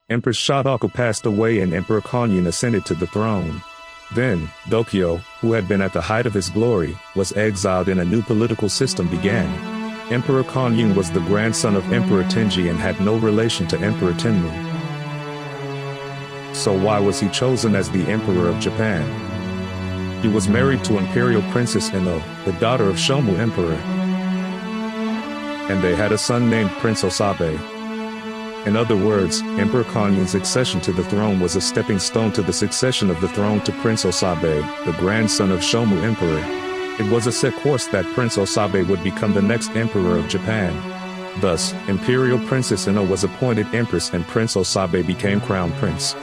Empress Shotoku passed away and Emperor Kōnin ascended to the throne. Then, Dokyo, who had been at the height of his glory, was exiled and a new political system began. Emperor Kōnin was the grandson of Emperor Tenji and had no relation to Emperor Tenmu. So why was he chosen as the Emperor of Japan? He was married to Imperial Princess Ino, the daughter of Shomu Emperor. And they had a son named Prince Osabe. In other words, Emperor Kōnin's accession to the throne was a stepping stone to the succession of the throne to Prince Osabe, the grandson of Shomu Emperor. It was a set course that Prince Osabe would become the next Emperor of Japan. Thus, Imperial Princess Ino was appointed Empress and Prince Osabe became Crown Prince.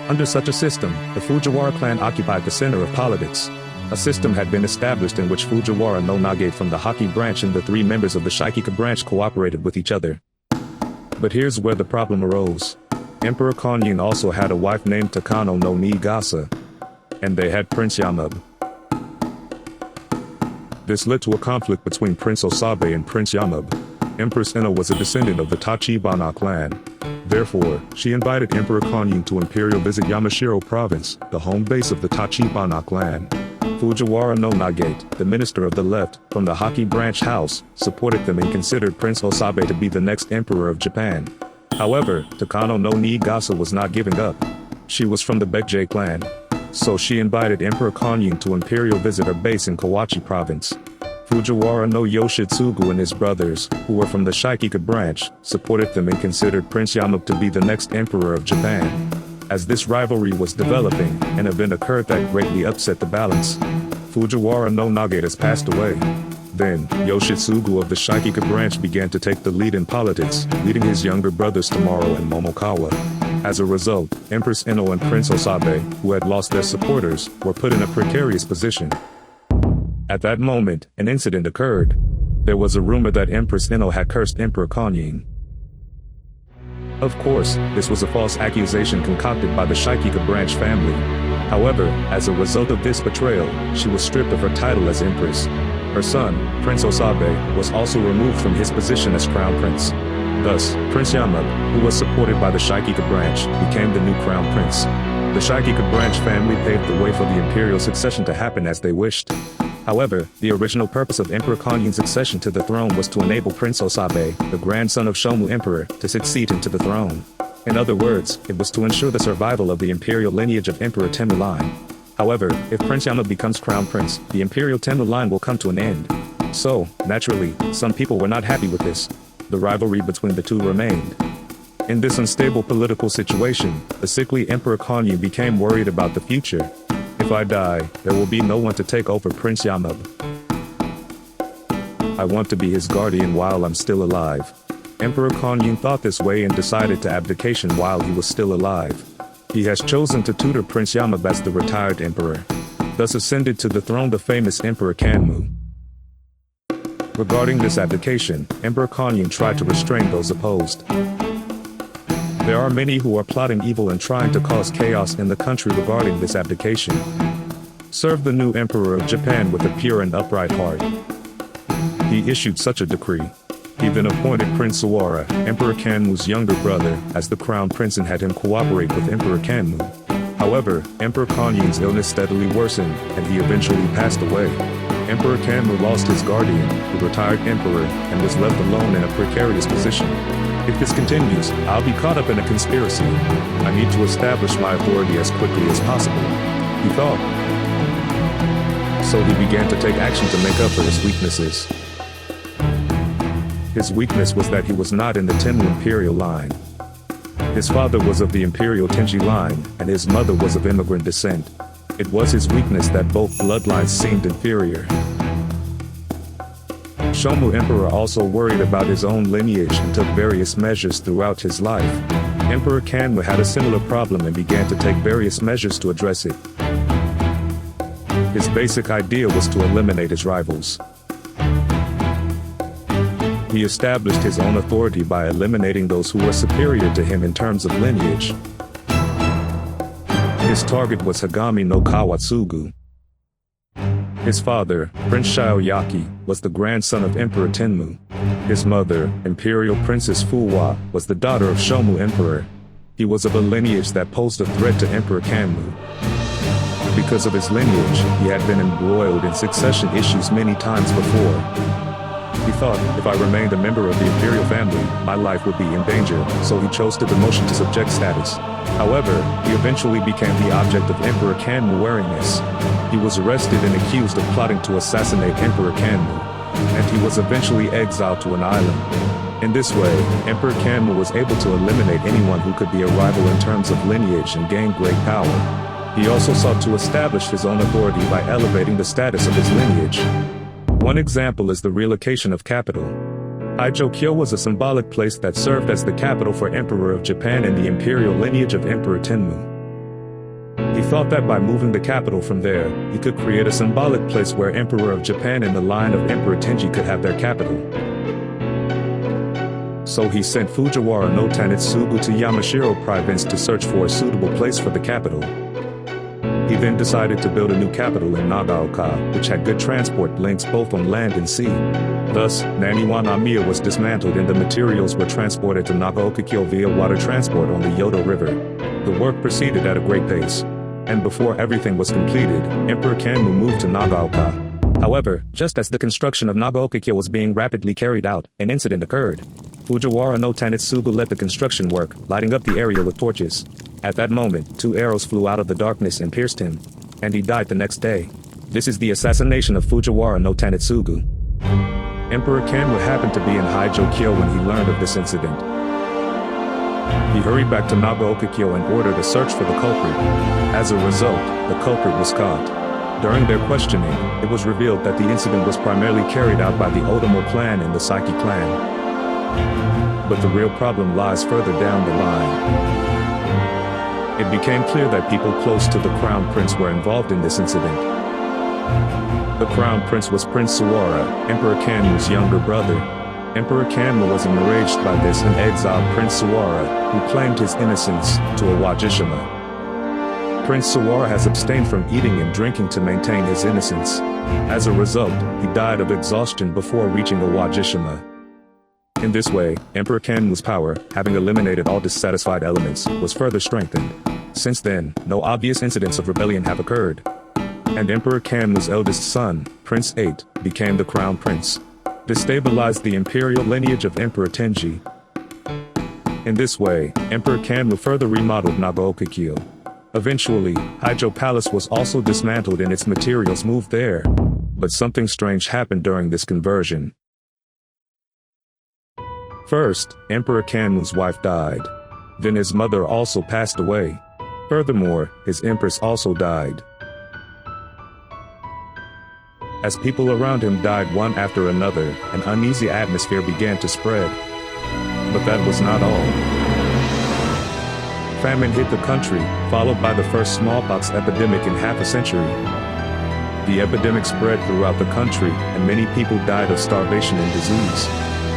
Under such a system, the Fujiwara clan occupied the center of politics. A system had been established in which Fujiwara no Nage from the Haki branch and the 3 members of the Shikika branch cooperated with each other. But here's where the problem arose. Emperor Kōnin also had a wife named Takano no Niigasa. And they had Prince Yamabe. This led to a conflict between Prince Osabe and Prince Yamabe. Empress Ino was a descendant of the Tachibana clan. Therefore, she invited Emperor Kōnin to imperial visit Yamashiro province, the home base of the Tachibana clan. Fujiwara no Nagate, the minister of the left, from the Haki branch house, supported them and considered Prince Osabe to be the next emperor of Japan. However, Takano no Niigasa was not giving up. She was from the Bekjei clan. So she invited Emperor Kōnin to imperial visit her base in Kawachi province. Fujiwara no Yoshitsugu and his brothers, who were from the Shikika branch, supported them and considered Prince Yamabe to be the next emperor of Japan. As this rivalry was developing, an event occurred that greatly upset the balance. Fujiwara no Nagate has passed away. Then, Yoshitsugu of the Shikika branch began to take the lead in politics, leading his younger brothers Tomaro and Momokawa. As a result, Empress Ino and Prince Osabe, who had lost their supporters, were put in a precarious position. At that moment, an incident occurred. There was a rumor that Empress Ino had cursed Emperor Kōnin. Of course, this was a false accusation concocted by the Shikika branch family. However, as a result of this betrayal, she was stripped of her title as Empress. Her son, Prince Osabe, was also removed from his position as Crown Prince. Thus, Prince Yamabe, who was supported by the Shikika branch, became the new Crown Prince. The Shikika branch family paved the way for the imperial succession to happen as they wished. However, the original purpose of Emperor Kōnin's accession to the throne was to enable Prince Osabe, the grandson of Shomu Emperor, to succeed him to the throne. In other words, it was to ensure the survival of the imperial lineage of Emperor Tenmu line. However, if Prince Yamabe becomes Crown Prince, the imperial Tenmu line will come to an end. So, naturally, some people were not happy with this. The rivalry between the two remained. In this unstable political situation, the sickly Emperor Kōnin became worried about the future. If I die, there will be no one to take over Prince Yamabe. I want to be his guardian while I'm still alive. Emperor Kōnin thought this way and decided to abdication while he was still alive. He has chosen to tutor Prince Yamabe as the retired emperor. Thus ascended to the throne the famous Emperor Kanmu. Regarding this abdication, Emperor Kōnin tried to restrain those opposed. There are many who are plotting evil and trying to cause chaos in the country regarding this abdication. Serve the new emperor of Japan with a pure and upright heart. He issued such a decree. He then appointed Prince Sawara, Emperor Kanmu's younger brother, as the crown prince and had him cooperate with Emperor Kanmu. However, Emperor Kōnin's illness steadily worsened, and he eventually passed away. Emperor Kanmu lost his guardian, the retired emperor, and was left alone in a precarious position. If this continues, I'll be caught up in a conspiracy. I need to establish my authority as quickly as possible, he thought. So he began to take action to make up for his weaknesses. His weakness was that he was not in the Tenmu imperial line. His father was of the imperial Tenji line, and his mother was of immigrant descent. It was his weakness that both bloodlines seemed inferior. Shomu Emperor also worried about his own lineage and took various measures throughout his life. Emperor Kanmu had a similar problem and began to take various measures to address it. His basic idea was to eliminate his rivals. He established his own authority by eliminating those who were superior to him in terms of lineage. His target was Hagami no Kawatsugu. His father, Prince Shioyaki, was the grandson of Emperor Tenmu. His mother, Imperial Princess Fuwa, was the daughter of Shomu Emperor. He was of a lineage that posed a threat to Emperor Kanmu. Because of his lineage, he had been embroiled in succession issues many times before. He thought, if I remained a member of the imperial family, my life would be in danger, so he chose the demotion to subject status. However, he eventually became the object of Emperor Kanmu wariness. He was arrested and accused of plotting to assassinate Emperor Kanmu, and he was eventually exiled to an island. In this way, Emperor Kanmu was able to eliminate anyone who could be a rival in terms of lineage and gain great power. He also sought to establish his own authority by elevating the status of his lineage. One example is the relocation of capital. Heian was a symbolic place that served as the capital for Emperor of Japan and the imperial lineage of Emperor Tenmu. He thought that by moving the capital from there, he could create a symbolic place where Emperor of Japan and the line of Emperor Tenji could have their capital. So he sent Fujiwara no Tanitsugu to Yamashiro province to search for a suitable place for the capital. He then decided to build a new capital in Nagaoka, which had good transport links both on land and sea. Thus, Naniwa-Namiya was dismantled and the materials were transported to Nagaoka-kyo via water transport on the Yodo River. The work proceeded at a great pace. And before everything was completed, Emperor Kanmu moved to Nagaoka. However, just as the construction of Nagaoka-kyo was being rapidly carried out, an incident occurred. Fujiwara no Tanitsugu led the construction work, lighting up the area with torches. At that moment, 2 arrows flew out of the darkness and pierced him, and he died the next day. This is the assassination of Fujiwara no Tanitsugu. Emperor Kanmu happened to be in Heian when he learned of this incident. He hurried back to Nagaoka-kyo and ordered a search for the culprit. As a result, the culprit was caught. During their questioning, it was revealed that the incident was primarily carried out by the Otomo clan and the Saiki clan. But the real problem lies further down the line. It became clear that people close to the Crown Prince were involved in this incident. The Crown Prince was Prince Sawara, Emperor Kanmu's younger brother. Emperor Kanmu was enraged by this and exiled Prince Sawara, who claimed his innocence, to Awajishima. Prince Sawara has abstained from eating and drinking to maintain his innocence. As a result, he died of exhaustion before reaching Awajishima. In this way, Emperor Kanmu's power, having eliminated all dissatisfied elements, was further strengthened. Since then, no obvious incidents of rebellion have occurred. And Emperor Kanmu's eldest son, Prince 8, became the Crown Prince. This stabilized the imperial lineage of Emperor Tenji. In this way, Emperor Kanmu further remodeled Nagaoka-kyo. Eventually, Heian Palace was also dismantled and its materials moved there. But something strange happened during this conversion. First, Emperor Kanmu's wife died. Then his mother also passed away. Furthermore, his empress also died. As people around him died one after another, an uneasy atmosphere began to spread. But that was not all. Famine hit the country, followed by the first smallpox epidemic in half a century. The epidemic spread throughout the country, and many people died of starvation and disease.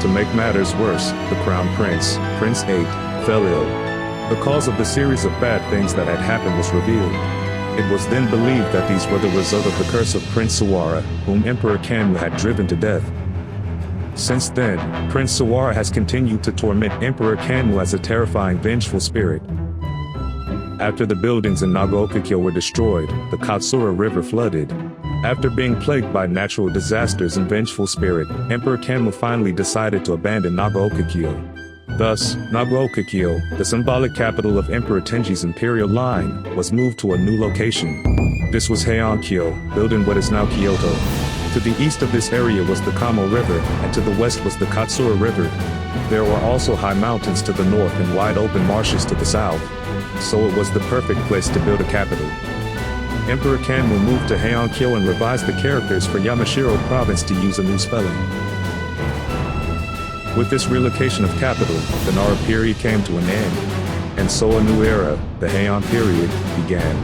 To make matters worse, the Crown Prince, Prince 8, fell ill. The cause of the series of bad things that had happened was revealed. It was then believed that these were the result of the curse of Prince Sawara, whom Emperor Kanmu had driven to death. Since then, Prince Sawara has continued to torment Emperor Kanmu as a terrifying, vengeful spirit. After the buildings in Nagaoka-kyo were destroyed, the Katsura River flooded. After being plagued by natural disasters and vengeful spirit, Emperor Kanmu finally decided to abandon Nagaoka-kyo. Thus, Nagaoka-kyo, the symbolic capital of Emperor Tenji's imperial line, was moved to a new location. This was Heian-kyo, built in what is now Kyoto. To the east of this area was the Kamo River, and to the west was the Katsura River. There were also high mountains to the north and wide open marshes to the south. So it was the perfect place to build a capital. Emperor Kanmu moved to Heian-kyo and revised the characters for Yamashiro province to use a new spelling. With this relocation of capital, the Nara period came to an end, and so a new era, the Heian period, began.